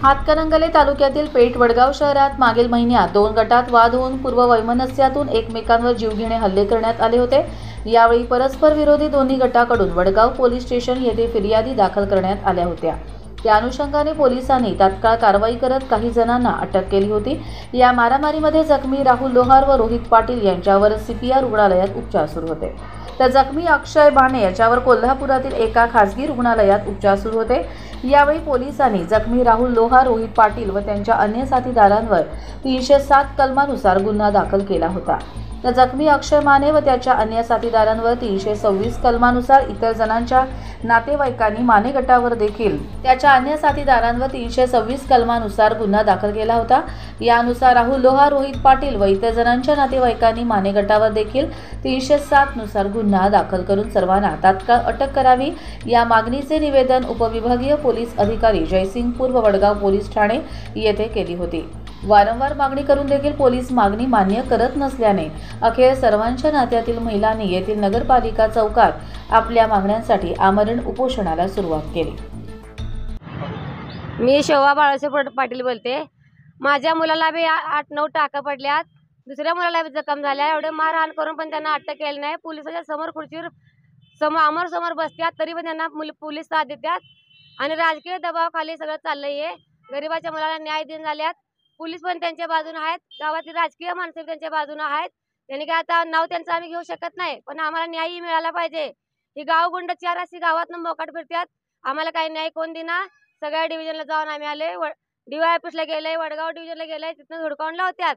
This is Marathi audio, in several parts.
हातकणंगले तालुक्यातील पेठ वडगाव शहरात मागील महिन्यात 2 गटात वाद होऊन पूर्व वैमनस्यातून एकमेकांवर जीवघेणे हल्ले करण्यात आले होते। यावेळी परस्पर विरोधी दोन्ही गटाकडून वडगाव पोलीस स्टेशन येथे फिर्यादी दाखल करण्यात आल्या होत्या। त्या अनुषंगाने पोलिसांनी तात्काळ कारवाई करत काही जणांना अटक केली होती। या मारामारीमध्ये जखमी राहुल लोहार व रोहित पाटील यांच्यावर सीपीआर रुग्णालयात उपचार सुरू होते। तर जखमी अक्षय बाणे याच्यावर कोल्हापुरातील एका खासगी रुग्णालयात उपचार सुरू होते। यावेळी पोलिसांनी जखमी राहुल लोहार, रोहित पाटील व त्यांच्या अन्य साथीदारांवर 307 कलमानुसार गुन्हा दाखल केला होता। तर जखमी अक्षय माने व त्याच्या अन्य साथीदारांवर 326 कलमानुसार इतर जणांच्या नातेवाईकांनी माने गटावर देखील त्याच्या अन्य साथीदारांवर 326 कलमानुसार गुन्हा दाखल केला होता। यानुसार राहुल लोहार, रोहित पाटील व इतर जणांच्या नातेवाईकांनी माने गटावर देखील 307 नुसार गुन्हा दाखल करून सर्वांना तात्काळ अटक करावी या मागणीचे निवेदन उपविभागीय पोलीस अधिकारी जयसिंगपूर व वडगाव पोलीस ठाणे येथे केली होती। वारंवार मागणी करून देखील पोलीस मागणी मान्य करत नसल्याने अखेर सर्वांच्या नात्यातील महिलांनी येथील नगरपालिका चौकात आपल्या मागण्यांसाठी आमरण उपोषणाला सुरुवात केली। मी शोभा बाळासाहेब पाटील बोलते। माझ्या मुलाला बी 8-9 टाका पडल्यात, दुसऱ्या मुलाला बी जखम झाल्या। एवढे मारहाण करून पण त्यांना अटक केली नाही। पोलिसाच्या समोर खुर्चीवर समोर बसतात तरी पण त्यांना पोलीस साथ देतात आणि राजकीय दबावाखाली सगळं चाललंय। गरिबाच्या मुलाला न्याय देऊन झाल्यात, पोलीस पण त्यांच्या बाजूने आहेत, गावातील राजकीय माणसं त्यांच्या बाजूने आहेत। त्यांनी काय आता नाव त्यांचं आम्ही घेऊ शकत नाही, पण आम्हाला न्याय मिळाला पाहिजे। ही गावगुंड 4 अशी गावातून मोकाट फिरतात, आम्हाला काही न्याय कोण देणार। सगळ्या डिव्हिजनला जाऊन आम्ही आले, DYPSला गेले, वडगाव डिव्हिजनला गेले, तिथून धुडकावून लावतात,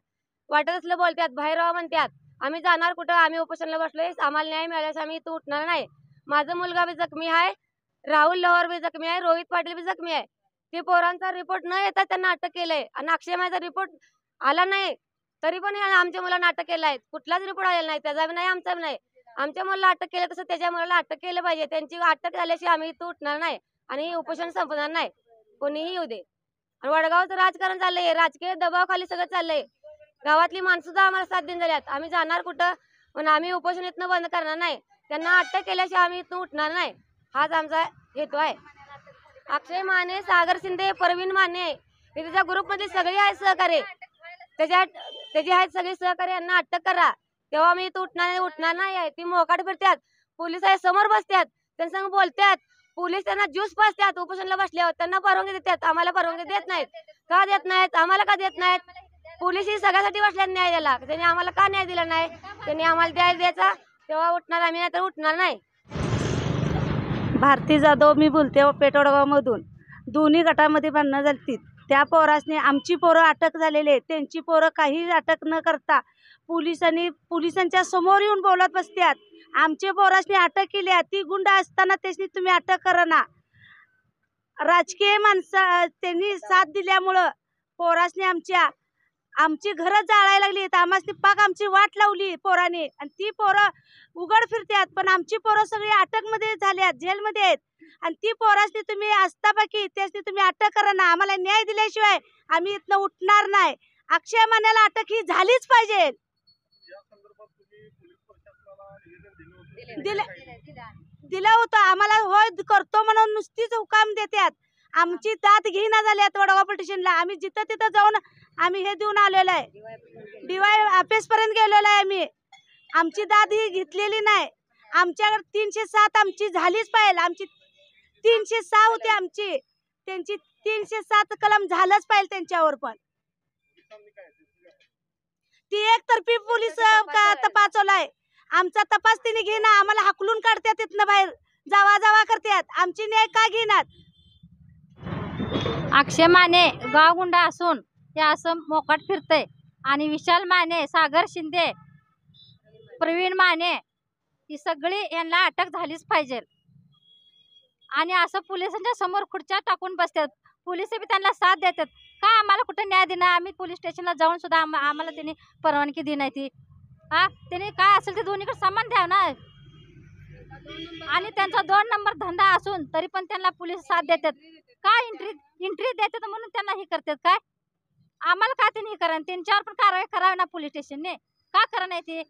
वाटत असलं बोलतात, बाहेर राहा म्हणतात। आम्ही जाणार कुठं? आम्ही उपोषणाला बसलोय, आम्हाला न्याय मिळाल्यास आम्ही इथं उठणार नाही। माझा मुलगा बी जखमी आहे, राहुल लोहार बी जखमी आहे, रोहित पाटील बी जखमी आहे। ते पोरांचा रिपोर्ट न येता त्यांना अटक केलंय आणि अक्षय मानेचा रिपोर्ट आला नाही तरी पण आमच्या मुलांना अटक केलाय। कुठलाच रिपोर्ट आलेला नाही, त्याचा बी नाही, आमचा बी नाही। आमच्या मुलाला अटक केलं तसं त्याच्या मुलाला अटक केलं पाहिजे। त्यांची अटक झाल्याशिवाय आम्ही इथं उठणार नाही आणि उपोषण संपणार नाही, कोणीही येऊ दे। आणि वडगावचं राजकारण चाललंय, राजकीय दबावाखाली सगळं चाललंय। गावातली माणसं सुद्धा आम्हाला साथ देऊन झाल्यात। आम्ही जाणार कुठं? पण आम्ही उपोषण इथनं बंद करणार नाही। त्यांना अटक केल्याशिवाय आम्ही इथून उठणार नाही, हाच आमचा हेतू आहे। अक्षय माने, सागर शिंदे, परवीन माने हे त्याच्या ग्रुपमध्ये सगळे आहेत सहकारी, त्याचे आहेत सगळे सहकारी। यांना अटक करा, तेव्हा आम्ही इथं उठणार नाही। ती मोकाट फिरतात, पोलीस समोर बसतात, त्यांच्यासंग बोलतात, पोलीस त्यांना ज्यूस पाजतात। उपोषणाला बसल्यावर त्यांना परवानगी देतात, आम्हाला परवानगी देत नाहीत। का देत नाहीत? आम्हाला का देत नाहीत? पोलीस ही सगळ्यासाठी बसल्यात न्याय द्यायला, त्यांनी आम्हाला का न्याय दिला नाही? त्यांनी आम्हाला द्यायचा, तेव्हा उठणार आम्ही, नाही तर उठणार नाही। भारती जाधव मी बोलते, पेठ वडगाव मधून। दोन्ही गटामध्ये भांडणं झाली, त्या पोरासने आमची पोरं अटक झालेली आहे, त्यांची पोरं काही अटक न करता पोलिसांच्या समोर येऊन बोलत बसतात। आमचे पोरासने अटक केली, ती गुंड असताना त्यासनी तुम्ही अटक करा ना। राजकीय माणसं त्यांनी साथ दिल्यामुळं पोरासने आमची घरं जाळायला लागली, आम्हाला पाक आमची वाट लावली पोराने, आणि ती पोरं उघड फिरतात। पण आमची पोरं सगळी अटकमध्ये झाल्यात, जेलमध्ये आहेत, आणि ती पोरासनी तुम्ही असता बाकी त्यासनी तुम्ही अटक करा ना। आम्हाला न्याय दिल्याशिवाय आम्ही इथनं उठणार नाही। अक्षय मानेला अटक ही झालीच पाहिजे। दिलं होतं आम्हाला, होय करतो म्हणून नुसतीच हुकाम देतात। आमची दात घेईना झाल्यात वडगाव पोलीस स्टेशनला। आम्ही जिथं तिथं जाऊन आम्ही हे देऊन आलेलो आहे, DYPS पर्यंत गेलेलो आहे आम्ही। आमची दाद ही घेतलेली नाही। आमच्याकडे 307 आमची झालीच पाहिजे। आमची 306 होती आमची, त्यांची 307 कलम झालंच पाहिजे त्यांच्यावर। पण ती एकतर्फी पोलीस तपास चाललाय, आमचा तपास तिने घेणार, आम्हाला हाकलून काढतात तिथनं बाहेर, जावा करतात। आमची न्याय का घेणार? अक्षय माने गावगुंडा असून ते असं मोकाट फिरतय, आणि विशाल माने, सागर शिंदे, प्रवीण माने ही सगळी यांना अटक झालीच पाहिजे। आणि असं पोलिसांच्या समोर खुर्च्या टाकून बसतात, पोलिस बी त्यांना साथ देतात। का आम्हाला कुठं न्याय देणार? आम्ही पोलीस स्टेशनला जाऊन सुद्धा आम्हाला त्यांनी परवानगी दिली नाही ती। त्यांनी काय असेल ते दोन्हीकडे समान द्यावं ना। आणि त्यांचा 2 नंबर धंदा असून तरी पण त्यांना पोलीस साथ देतात। का एंट्री देतात म्हणून त्यांना हे करतात काय? आम्हाला का त्यांनी हे करा, त्यांच्यावर पण कारवाई करावी ना पोलीस स्टेशनने, का करा नाही ते?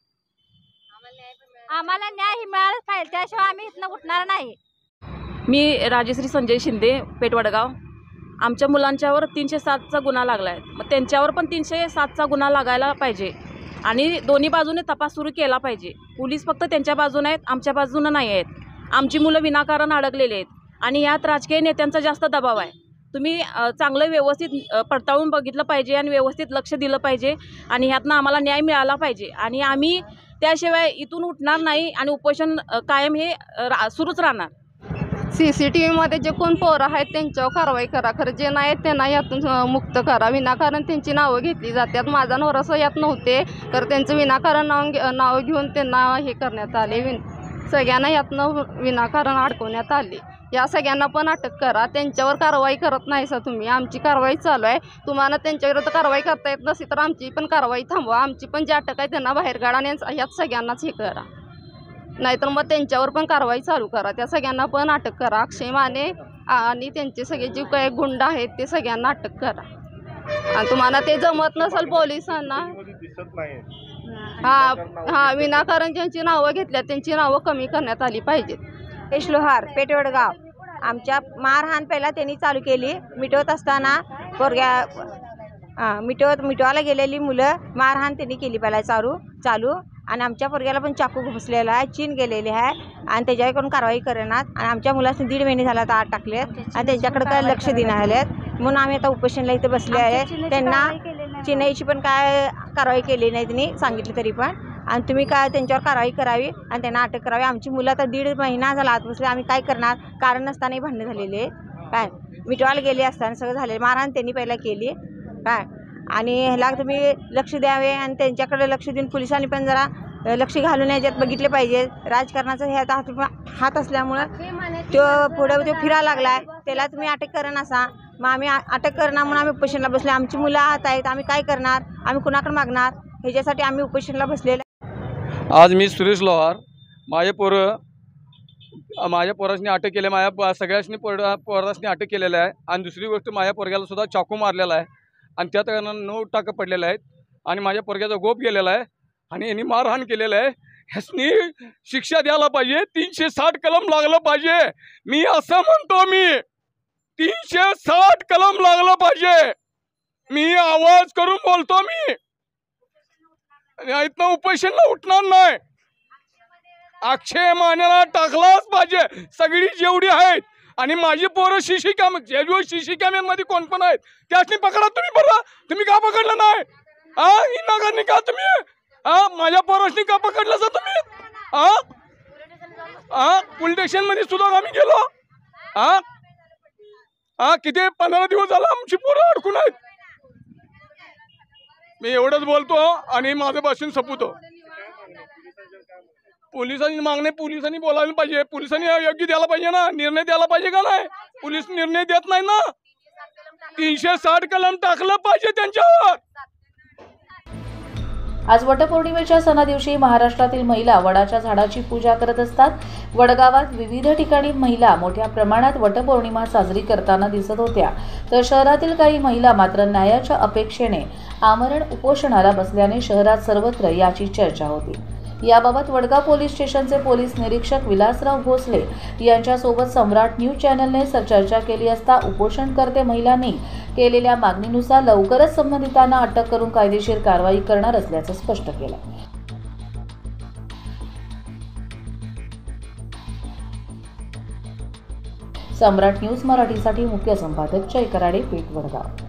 आम्हाला न्याय मिळालाच पाहिजे, त्याशिवाय आम्ही इथनं उठणार नाही। मी राजश्री संजय शिंदे, पेठ वडगाव। आमच्या मुलांच्यावर 307चा गुन्हा लागला आहे. मग त्यांच्यावर पण 307चा गुन्हा लागायला पाहिजे आणि दोन्ही बाजूने तपास सुरू केला पाहिजे. पोलीस फक्त त्यांच्या बाजूने आहेत, आमच्या बाजूनं नाही आहेत. आमची मुलं विनाकारण अडकलेले आहेत आणि यात राजकीय नेत्यांचा जास्त दबाव आहे. तुम्ही चांगलं व्यवस्थित पडताळून बघितलं पाहिजे आणि व्यवस्थित लक्ष दिलं पाहिजे आणि ह्यातनं आम्हाला न्याय मिळाला पाहिजे आणि आम्ही त्याशिवाय इथून उठणार नाही आणि उपोषण कायम हे सुरूच राहणार. CCTVमध्ये जे कोण पोरं आहेत त्यांच्यावर कारवाई करा, खरं जे नाही आहेत त्यांना यातून मुक्त करा. विनाकारण त्यांची नावं घेतली जातात. माझा नवरासं यात नव्हते तर त्यांचं विनाकारण नाव घेऊन त्यांना हे करण्यात आले. सगळ्यांना यातनं विनाकारण अडकवण्यात आले. या सगळ्यांना पण अटक करा. त्यांच्यावर कारवाई करत नाही सा तुम्ही. आमची कारवाई चालू आहे. तुम्हाला त्यांच्याविरुद्ध कारवाई करता येत नसेल तर आमची पण कारवाई थांबवा. आमची पण जे अटक आहे त्यांना बाहेर काढा आणि यात सगळ्यांनाच हे करा. नाहीतर मग त्यांच्यावर पण कारवाई चालू करा. त्या सगळ्यांना पण अटक करा. अक्षय माने आणि त्यांचे सगळे जे काही गुंड आहेत ते सगळ्यांना अटक करा. आणि तुम्हाला ते जमत नसेल पोलिसांना विनाकारण ज्यांची नावं घेतल्यात त्यांची नावं कमी करण्यात आली पाहिजेत. यश लोहार, पेठवडगाव. आमच्या मारहाण पहिला त्यांनी चालू केली. मिटवत असताना मिटवायला गेलेली मुलं मारहाण त्यांनी केली पहिला चालू आणि आमच्या पोरग्याला पण चाकू घुसलेला आहे, चीन गेलेली आहे आणि त्याच्याकडून कारवाई करणार आणि आमच्या मुलांनी 1.5 महिने झाला तर आत टाकलेत आणि त्यांच्याकडे काय लक्ष देणार आलेत. म्हणून आम्ही आता उपोषणला इथे बसले आहे. त्यांना चिन्हाची पण काय कारवाई केली नाही त्यांनी सांगितलं तरी पण. आणि तुम्ही काय त्यांच्यावर कारवाई करावी आणि त्यांना अटक करावी. आमची मुलं आता 1.5 महिना झाला आत बसले. आम्ही काय करणार? कारण नसतानाही भांडणं झालेले काय मिटवायला गेले असताना सगळं झालेलं. मारहाण त्यांनी पहिला केली काय आणि ह्याला तुम्ही लक्ष द्यावे आणि त्यांच्याकडे लक्ष देऊन पोलिसांनी पण जरा लक्ष घालून याच्यात बघितले पाहिजे. राजकारणाचा ह्यात हात असल्यामुळं तो पुढं तो फिरायला लागला आहे. त्याला तुम्ही अटक करा असा. मग आम्ही अटक करणार म्हणून आम्ही उपोषणला बसले. आमची मुलं आत आहेत. आम्ही काय करणार? आम्ही कुणाकडे मागणार? ह्याच्यासाठी आम्ही उपोषणला बसलेले. आज मी सुरेश लोहार. माझ्या पोरासनी अटक केली. माझ्या सगळ्यांनी पोरासनी अटक केलेलं आहे आणि दुसरी गोष्ट माझ्या पोरग्याला सुद्धा चाकू मारलेला आहे आणि त्या कारणानं 9 टाके पडलेले आहेत आणि माझ्या पोरग्याचा गोप गेलेला आहे आणि यांनी मारहाण केलेलं आहे. ह्यासनी शिक्षा द्यायला पाहिजे. 360 कलम लागलं पाहिजे. मी असं म्हणतो, मी 360 कलम लागलं पाहिजे. मी आवाज करून बोलतो. मी इथनं उपोषणला उठणार नाही. अक्षय मानेला टाकलाच पाहिजे. सगळी जेवढी आहेत आणि माझी पोरं शिशी कॅमेऱ्यामध्ये कोण पण आहेत त्यासनी पकडा तुम्ही. बरं तुम्ही का पकडलं नाही? इनागांनी का तुम्ही माझ्या पोरासनी का पकडलं सर तुम्ही? पोलीस स्टेशन मध्ये सुद्धा आम्ही गेलो. किती 15 दिवस झाला आमची पोरं अडकून आहेत. मी एवढंच बोलतो आणि माझं भाषण संपवतो. पोलिसांनी मागणे पोलिसांनी बोलायला पाहिजे. पोलिसांनी योग्य द्यायला पाहिजे ना, निर्णय द्यायला पाहिजे का नाही? पोलीस निर्णय देत नाही ना. 360 कलम टाकलं पाहिजे त्यांच्यावर. आज वटपौर्णिमेच्या सणादिवशी महाराष्ट्रातील महिला वडाच्या झाडाची पूजा करत असतात. वडगावात विविध ठिकाणी महिला मोठ्या प्रमाणात वटपौर्णिमा साजरी करताना दिसत होत्या. तर शहरातील काही महिला मात्र न्यायाच्या अपेक्षेने आमरण उपोषणाला बसल्याने शहरात सर्वत्र याची चर्चा होती. याबाबत वडगाव पोलीस स्टेशनचे पोलीस निरीक्षक विलासराव भोसले यांच्यासोबत सम्राट न्यूज चॅनलने चर्चा केली असता उपोषणकर्ते महिलांनी केलेल्या मागणीनुसार लवकरच संबंधितांना अटक करून कायदेशीर कारवाई करणार असल्याचं स्पष्ट केलं. सम्राट न्यूज मराठीसाठी मुख्य संपादक जय कराडे, पेठ, वडगाव.